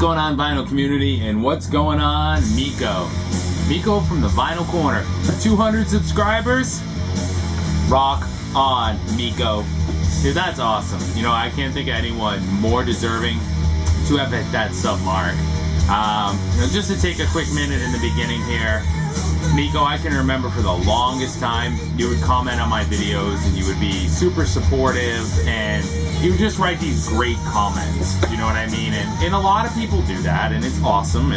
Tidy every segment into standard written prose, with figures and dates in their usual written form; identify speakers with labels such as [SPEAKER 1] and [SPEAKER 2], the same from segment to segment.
[SPEAKER 1] going on, Vinyl community, and what's going on, Mikko? Mikko from the Vinyl Corner. 200 subscribers? Rock on, Mikko. Dude, that's awesome. You know, I can't think of anyone more deserving to have hit that sub mark. You know, just to take a quick minute in the beginning here, Mikko, I can remember for the longest time, you would comment on my videos and you would be super supportive and you would just write these great comments, you know what I mean? And a lot of people do that and it's awesome.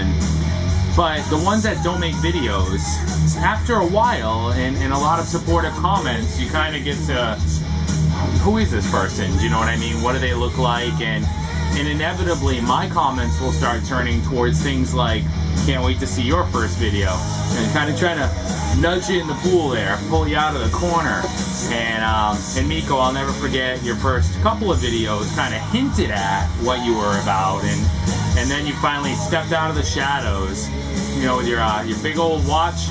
[SPEAKER 1] But the ones that don't make videos, after a while and a lot of supportive comments, you kind of get to, who is this person? Do you know what I mean? What do they look like? And inevitably, my comments will start turning towards things like, can't wait to see your first video. And kind of trying to nudge you in the pool there, pull you out of the corner. And Mikko, I'll never forget your first couple of videos kind of hinted at what you were about. And then you finally stepped out of the shadows, you know, with your big old watch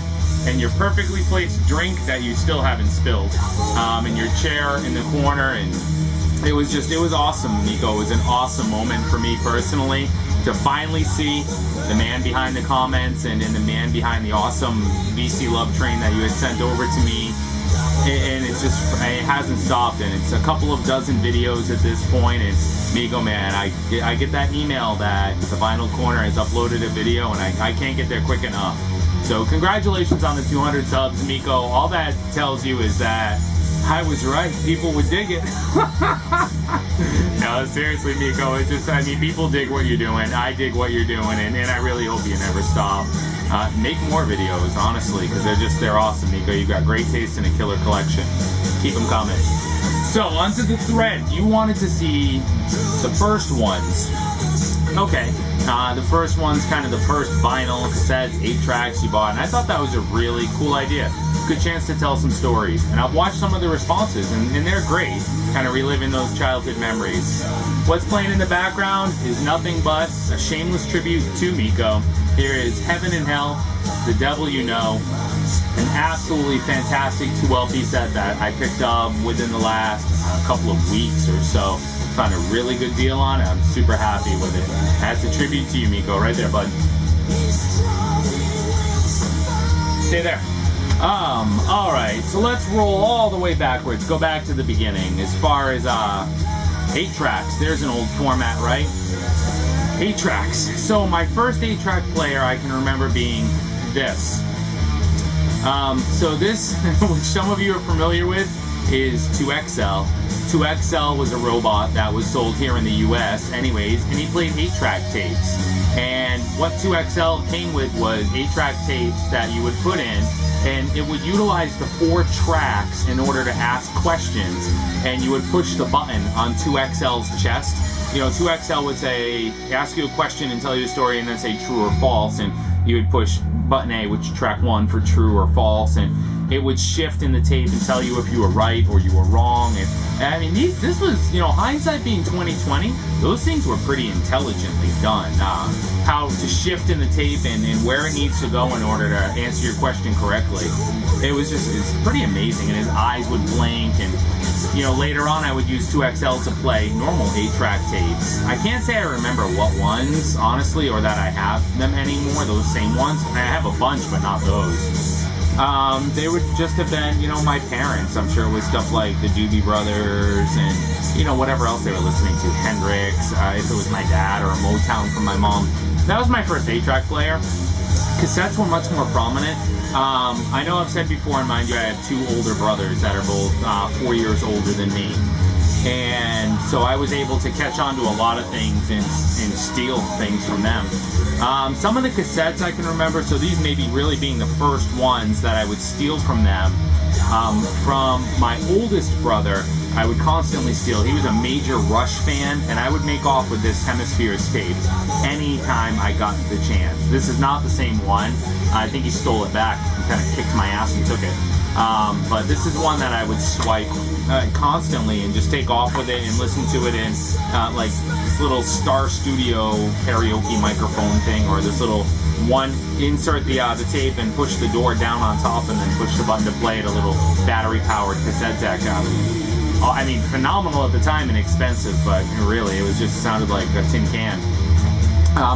[SPEAKER 1] and your perfectly placed drink that you still haven't spilled, and your chair in the corner. And it was awesome, Mikko. It was an awesome moment for me personally to finally see the man behind the comments and the man behind the awesome VC Love Train that you had sent over to me. And it's just, it hasn't stopped, and it's a couple of dozen videos at this point. And Mikko, man, I get that email that the Vinyl Corner has uploaded a video, and I can't get there quick enough. So congratulations on the 200 subs, Mikko. All that tells you is that I was right. People would dig it. No, seriously, Mikko. It's just, I mean, people dig what you're doing. I dig what you're doing, and I really hope you never stop. Make more videos, honestly, because they're awesome, Mikko. You've got great taste and a killer collection. Keep them coming. So, onto the thread. You wanted to see the first ones. Okay. The first one's kind of the first vinyl, cassettes, 8 tracks you bought, and I thought that was a really cool idea. Good chance to tell some stories. And I've watched some of the responses, and they're great, kind of reliving those childhood memories. What's playing in the background is nothing but a shameless tribute to Mikko. Here is Heaven and Hell, The Devil You Know, an absolutely fantastic 2LP set that I picked up within the last couple of weeks or so. Found a really good deal on it. I'm super happy with it. That's a tribute to you, Mikko, right there, bud. Stay there. Alright, so let's roll all the way backwards. Go back to the beginning. As far as 8 tracks, there's an old format, right? 8 tracks. So my first 8-track player I can remember being this. So this, which some of you are familiar with, is 2XL. 2XL was a robot that was sold here in the US anyways, and he played 8-track tapes. And what 2XL came with was 8-track tapes that you would put in, and it would utilize the 4 tracks in order to ask questions, and you would push the button on 2XL's chest. You know, 2XL would say, ask you a question and tell you a story, and then say true or false, and you would push button A, which is track 1, for true or false, and it would shift in the tape and tell you if you were right or you were wrong. And I mean, this was, you know, hindsight being 2020, those things were pretty intelligently done. How to shift in the tape and where it needs to go in order to answer your question correctly. It's pretty amazing, and his eyes would blink. And, you know, later on I would use 2XL to play normal 8-track tapes. I can't say I remember what ones, honestly, or that I have them anymore, those same ones. I have a bunch, but not those. They would just have been, you know, my parents. I'm sure it was stuff like the Doobie Brothers and, you know, whatever else they were listening to. Hendrix, if it was my dad, or a Motown from my mom. That was my first 8-track player. Cassettes were much more prominent. I know I've said before, and mind you, I have 2 older brothers that are both 4 years older than me. And so I was able to catch on to a lot of things and steal things from them. Some of the cassettes I can remember, so these maybe really being the first ones that I would steal from them. From my oldest brother, I would constantly steal. He was a major Rush fan, and I would make off with this Hemispheres tape anytime I got the chance. This is not the same one. I think he stole it back and kind of kicked my ass and took it. But this is one that I would swipe constantly and just take off with it and listen to it in like this little Star Studio karaoke microphone thing, or this little one, insert the tape and push the door down on top and then push the button to play it, a little battery-powered cassette deck. I mean, phenomenal at the time and expensive, but really, it was just sounded like a tin can.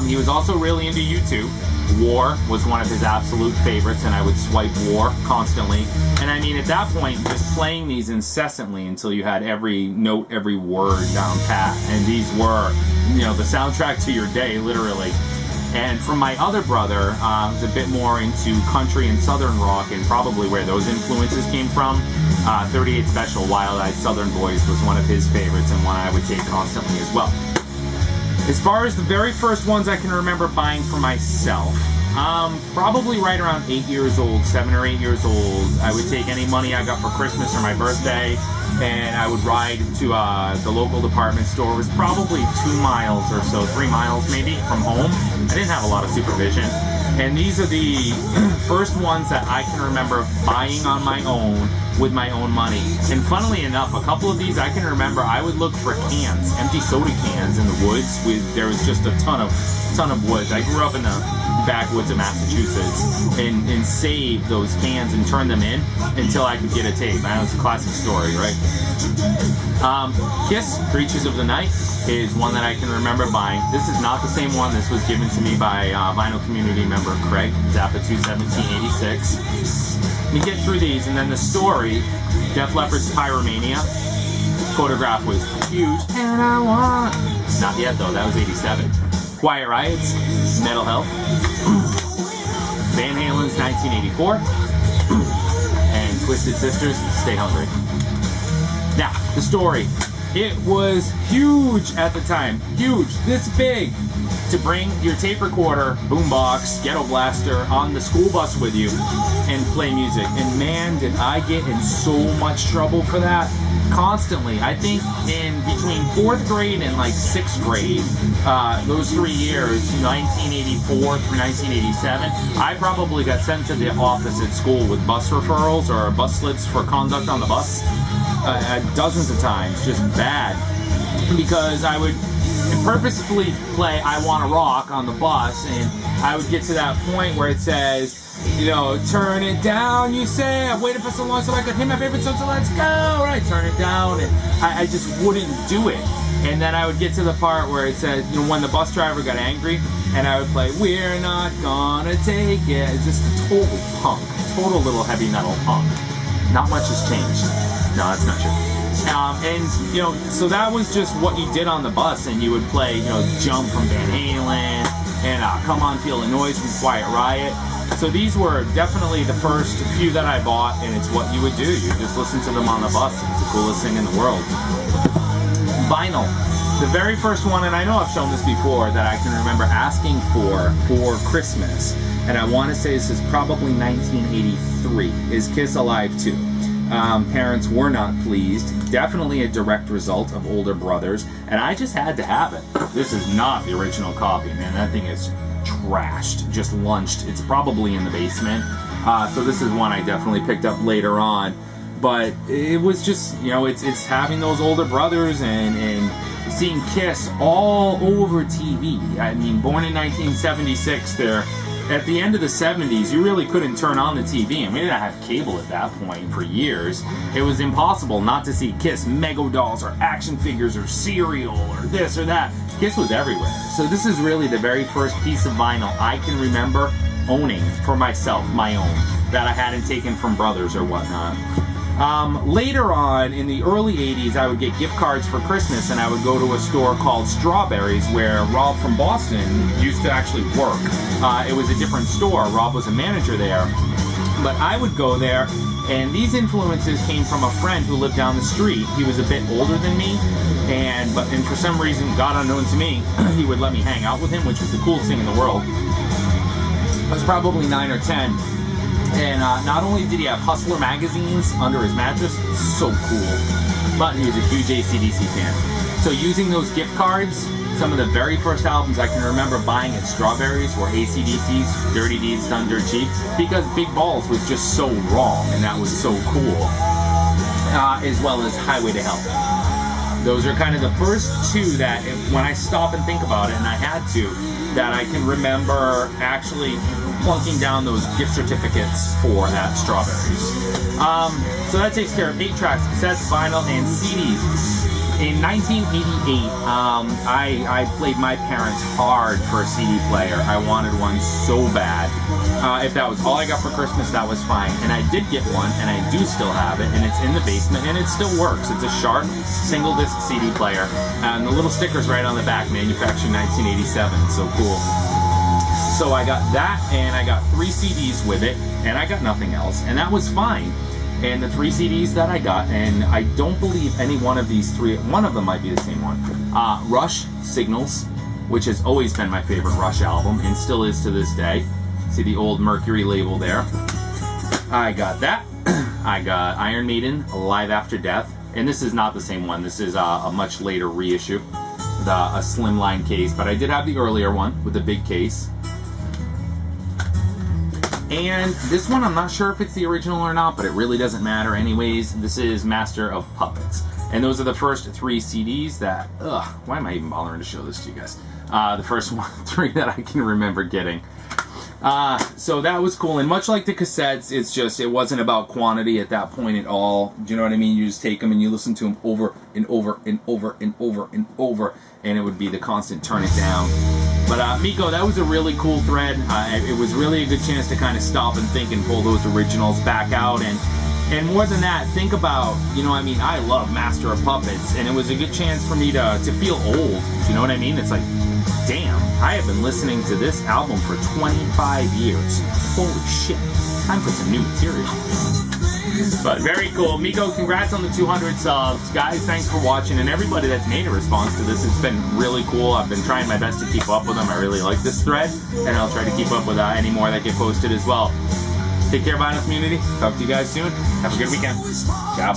[SPEAKER 1] He was also really into U2. War was one of his absolute favorites, and I would swipe War constantly. And I mean, at that point, just playing these incessantly until you had every note, every word down pat. And these were, the soundtrack to your day, literally. And from my other brother, who's a bit more into country and southern rock, and probably where those influences came from, 38 Special, Wild Eyed Southern Boys was one of his favorites, and one I would take constantly as well. As far as the very first ones I can remember buying for myself, probably right around 8 years old, 7 or 8 years old, I would take any money I got for Christmas or my birthday, and I would ride to the local department store. It was probably 2 miles or so, 3 miles maybe, from home. I didn't have a lot of supervision. And these are the first ones that I can remember buying on my own with my own money. And funnily enough, a couple of these I can remember I would look for cans, empty soda cans in the woods. There was just a ton of woods. I grew up in the backwoods of Massachusetts and saved those cans and turned them in until I could get a tape. I know it's a classic story, right? Kiss, Creatures of the Night, is one that I can remember buying. This is not the same one. This was given to me by vinyl community member Craig, Zappa 21786. We get through these, and then the story, Def Leppard's Pyromania. Photograph was huge, and I want... Not yet, though. That was 87. Quiet Riot's Metal Health. Van Halen's 1984. And Twisted Sisters' Stay Hungry. Now, the story. It was huge at the time. Huge. This big. To bring your tape recorder, boombox, ghetto blaster on the school bus with you and play music. And man, did I get in so much trouble for that. Constantly. I think in between 4th grade and like 6th grade, those 3 years, 1984 through 1987, I probably got sent to the office at school with bus referrals or bus slips for conduct on the bus dozens of times. Just bad. Because I would purposefully play I Wanna Rock on the bus, and I would get to that point where it says, turn it down, you say, I've waited for so long so I could hit my favorite song, so let's go, right, turn it down, and I just wouldn't do it. And then I would get to the part where it said, when the bus driver got angry, and I would play, we're not gonna take it. It's just a total punk, total little heavy metal punk. Not much has changed. No, that's not true. So that was just what you did on the bus, and you would play, Jump from Van Halen, and Come On Feel the Noise from Quiet Riot. So these were definitely the first few that I bought, and it's what you would do. You just listen to them on the bus. It's the coolest thing in the world. Vinyl. The very first one, and I know I've shown this before, that I can remember asking for Christmas, and I want to say this is probably 1983, is Kiss Alive 2. Parents were not pleased. Definitely a direct result of older brothers, and I just had to have it. This is not the original copy, man. That thing is trashed, just lunched. It's probably in the basement. So this is one I definitely picked up later on. But it was just, it's having those older brothers and seeing Kiss all over TV. I mean, born in 1976, they're at the end of the 70s, you really couldn't turn on the TV, and we didn't have cable at that point for years. It was impossible not to see Kiss Mego dolls or action figures or cereal or this or that. Kiss was everywhere. So this is really the very first piece of vinyl I can remember owning for myself, my own, that I hadn't taken from brothers or whatnot. Later on, in the early 80s, I would get gift cards for Christmas, and I would go to a store called Strawberries, where Rob from Boston used to actually work. It was a different store. Rob was a manager there. But I would go there, and these influences came from a friend who lived down the street. He was a bit older than me, and for some reason, God unknown to me, he would let me hang out with him, which was the coolest thing in the world. I was probably 9 or 10. And not only did he have Hustler magazines under his mattress, so cool, but he was a huge AC/DC fan. So using those gift cards, some of the very first albums I can remember buying at Strawberries were AC/DC's Dirty Deeds Done Dirt Cheap, because Big Balls was just so wrong, and that was so cool, as well as Highway to Hell. Those are kind of the first two that, when I stop and think about it, and I had to, that I can remember actually plunking down those gift certificates for at Strawberries. So that takes care of 8 tracks, cassettes, vinyl, and CDs. In 1988, I played my parents hard for a CD player. I wanted one so bad. If that was all I got for Christmas, that was fine. And I did get one, and I do still have it, and it's in the basement, and it still works. It's a Sharp single-disc CD player, and the little sticker's right on the back, manufactured 1987, so cool. So I got that, and I got 3 CDs with it, and I got nothing else, and that was fine. And the 3 CDs that I got, and I don't believe any one of these 3, one of them might be the same one. Rush, Signals, which has always been my favorite Rush album, and still is to this day. See the old Mercury label there. I got that. I got Iron Maiden, Alive After Death, and this is not the same one. This is a much later reissue, a slimline case, but I did have the earlier one with the big case. And this one, I'm not sure if it's the original or not, but it really doesn't matter anyways. This is Master of Puppets. And those are the first 3 CDs that, why am I even bothering to show this to you guys? The first 3 that I can remember getting. So that was cool. And much like the cassettes, it's just, it wasn't about quantity at that point at all. Do you know what I mean? You just take them and you listen to them over and over and over and over and over, and it would be the constant turn it down. But Mikko, that was a really cool thread. It was really a good chance to kind of stop and think and pull those originals back out. And more than that, think about, you know, I mean, I love Master of Puppets, and it was a good chance for me to feel old. Do you know what I mean? It's like, damn, I have been listening to this album for 25 years. Holy shit, time for some new material. But very cool. Mikko, congrats on the 200 subs. Guys, thanks for watching, and everybody that's made a response to this. It's been really cool. I've been trying my best to keep up with them. I really like this thread, and I'll try to keep up with any more that get posted as well. Take care, Vinyl community. Talk to you guys soon. Have a good weekend. Ciao.